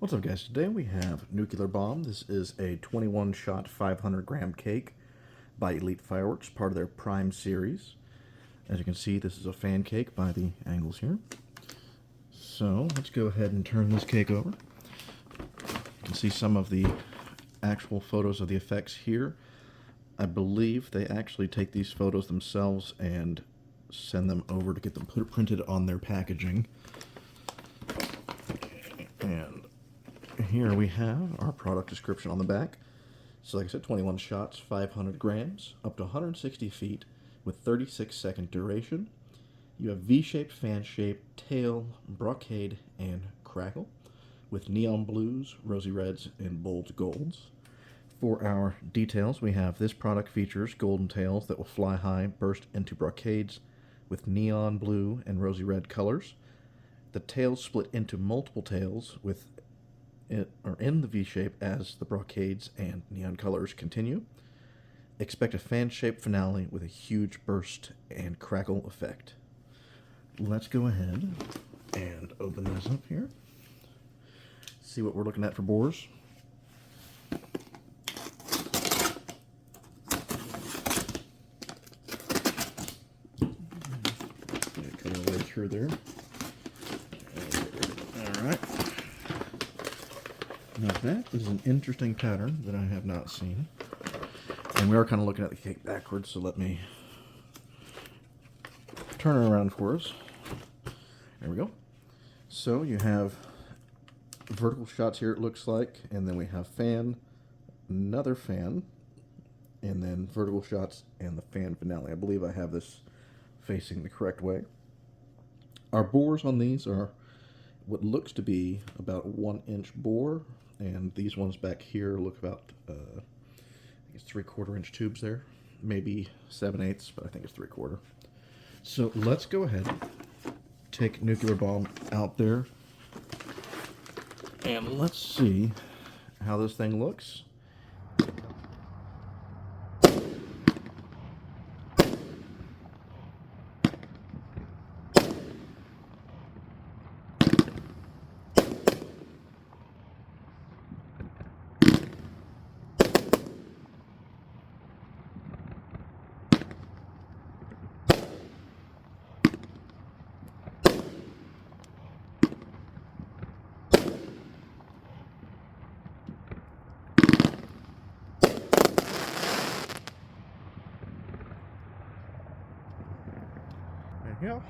What's up, guys? Today we have Nuclear Bomb. This is a 21-shot 500-gram cake by Elite Fireworks, part of their Prime series. As you can see, this is a fan cake by the angles here. So let's go ahead and turn this cake over. You can see some of the actual photos of the effects here. I believe they actually take these photos themselves and send them over to get them printed on their packaging. And here we have our product description on the back. So like I said, 21 shots, 500 grams, up to 160 feet with 36-second duration. You have V-shaped, fan-shaped, tail, brocade, and crackle with neon blues, rosy reds, and bold golds. For our details, we have this product features golden tails that will fly high, burst into brocades with neon blue and rosy red colors. The tails split into multiple tails with are in the V-shape as the brocades and neon colors continue. Expect a fan-shaped finale with a huge burst and crackle effect. Let's go ahead and open this up here. See what we're looking at for bores. Cut our way through there. All right. Now that is an interesting pattern that I have not seen. And we are kind of looking at the cake backwards, so let me turn it around for us. There we go. So you have vertical shots here, it looks like, and then we have fan, another fan, and then vertical shots and the fan finale. I believe I have this facing the correct way. Our bores on these are what looks to be about a 1-inch bore, and these ones back here look about, I think it's 3/4 inch tubes there, maybe 7/8, but I think it's 3/4. So let's go ahead, take Nuclear Bomb out there, and let's see how this thing looks. There you go.